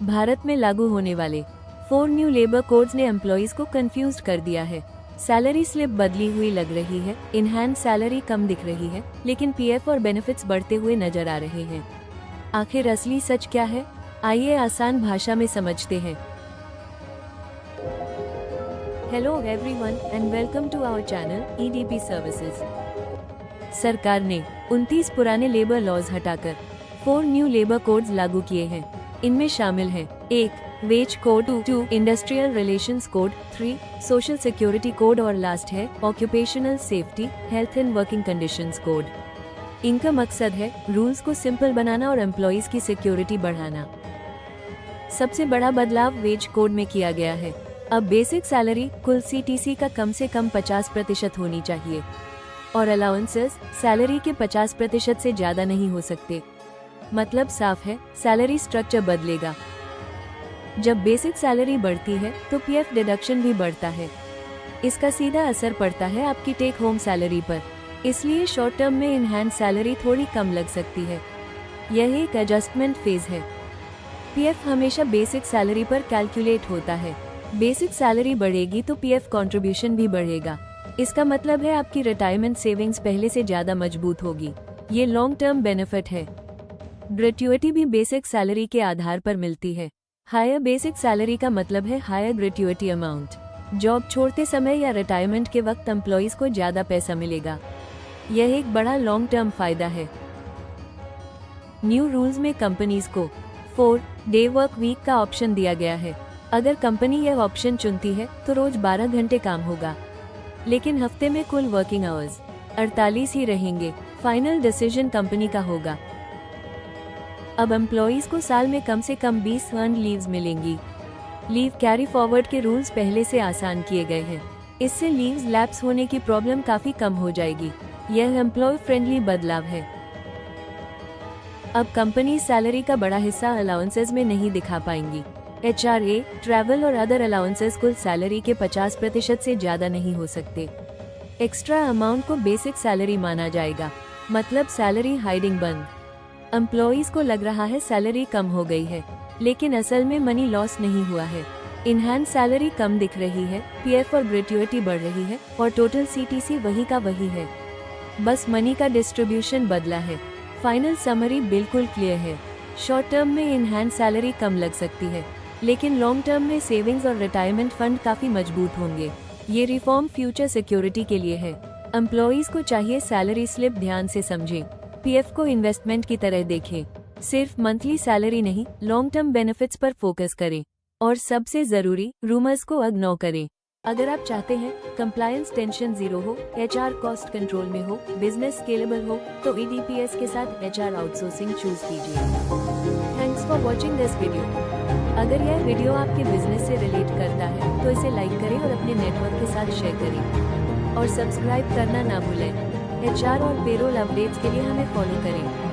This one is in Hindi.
भारत में लागू होने वाले 4 न्यू लेबर कोड्स ने एम्प्लॉइज को कंफ्यूज कर दिया है। सैलरी स्लिप बदली हुई लग रही है, इनहैंड सैलरी कम दिख रही है, लेकिन पीएफ और बेनिफिट्स बढ़ते हुए नजर आ रहे हैं। आखिर असली सच क्या है, आइए आसान भाषा में समझते हैं। Hello everyone and welcome to our channel EDP services. सरकार ने 29 पुराने लेबर लॉज हटाकर 4 न्यू लेबर कोड्स लागू किए हैं। इनमें शामिल हैं 1 wage code, 2 industrial relations code, 3 social security code और लास्ट है occupational safety, health and working conditions code. इनका मकसद है रूल्स को सिंपल बनाना और एम्प्लॉइज की सिक्योरिटी बढ़ाना। सबसे बड़ा बदलाव वेज कोड में किया गया है। अब बेसिक सैलरी कुल सीटीसी का कम से कम 50% होनी चाहिए और अलाउंसेस सैलरी के 50% से ज्यादा नहीं हो सकते। मतलब साफ है, सैलरी स्ट्रक्चर बदलेगा। जब बेसिक सैलरी बढ़ती है तो पीएफ डिडक्शन भी बढ़ता है। इसका सीधा असर पड़ता है आपकी टेक होम सैलरी पर, इसलिए शॉर्ट टर्म में इन हैंड सैलरी थोड़ी कम लग सकती है। यह एक एडजस्टमेंट फेज है। पीएफ हमेशा बेसिक सैलरी पर कैलकुलेट होता है। बेसिक सैलरी बढ़ेगी तो पीएफ कंट्रीब्यूशन भी बढ़ेगा। इसका मतलब है आपकी रिटायरमेंट सेविंग्स पहले से ज्यादा मजबूत होगी। ये लॉन्ग टर्म बेनिफिट है। ग्रेट्युइटी भी बेसिक सैलरी के आधार पर मिलती है। हायर बेसिक सैलरी का मतलब है हायर ग्रेट्युइटी अमाउंट। जॉब छोड़ते समय या रिटायरमेंट के वक्त एम्प्लॉइज को ज्यादा पैसा मिलेगा। यह एक बड़ा लॉन्ग टर्म फायदा है। न्यू रूल्स में कंपनीज को 4 डे वर्क वीक का ऑप्शन दिया गया है। अगर कंपनी यह ऑप्शन चुनती है तो रोज 12 घंटे काम होगा, लेकिन हफ्ते में कुल वर्किंग आवर्स 48 ही रहेंगे। फाइनल डिसीजन कंपनी का होगा। अब एम्प्लॉइज को साल में कम से कम 20 अर्न्ड लीव्स मिलेंगी। लीव कैरी फॉरवर्ड के रूल्स पहले से आसान किए गए हैं। इससे लीव्स लैप्स होने की प्रॉब्लम काफी कम हो जाएगी। यह एम्प्लॉय फ्रेंडली बदलाव है। अब कंपनी सैलरी का बड़ा हिस्सा अलाउंसेस में नहीं दिखा पाएंगी। एचआरए, ट्रैवल और अदर अलाउंसेस कुल सैलरी के 50% से ज्यादा नहीं हो सकते। एक्स्ट्रा अमाउंट को बेसिक सैलरी माना जाएगा, मतलब सैलरी हाइडिंग बंद। एम्प्लॉइज को लग रहा है सैलरी कम हो गई है, लेकिन असल में मनी लॉस नहीं हुआ है। इनहैंड सैलरी कम दिख रही है, पीएफ और ग्रेट्युइटी बढ़ रही है और टोटल सीटीसी वही का वही है। बस मनी का डिस्ट्रीब्यूशन बदला है। फाइनल समरी बिल्कुल क्लियर है। शॉर्ट टर्म में इनहैंड सैलरी कम लग सकती है, लेकिन लॉन्ग टर्म में सेविंग्स और रिटायरमेंट फंड काफी मजबूत होंगे। ये रिफॉर्म फ्यूचर सिक्योरिटी के लिए है। एम्प्लॉइज को चाहिए सैलरी स्लिप ध्यान से समझें, पीएफ को इन्वेस्टमेंट की तरह देखें। सिर्फ मंथली सैलरी नहीं, लॉन्ग टर्म बेनिफिट्स पर फोकस करें और सबसे जरूरी रूमर्स को इग्नोर करें। अगर आप चाहते हैं कंप्लायंस टेंशन जीरो हो, एचआर कॉस्ट कंट्रोल में हो, बिजनेस स्केलेबल हो, तो ईडीपीएस के साथ एचआर आउटसोर्सिंग चूज कीजिए। Thanks for watching this video. अगर यह वीडियो आपके बिजनेस से रिलेट करता है तो इसे लाइक करें और अपने नेटवर्क के साथ शेयर करें और सब्सक्राइब करना ना भूलें। एचआर और पेरोल अपडेट्स के लिए हमें फॉलो करें।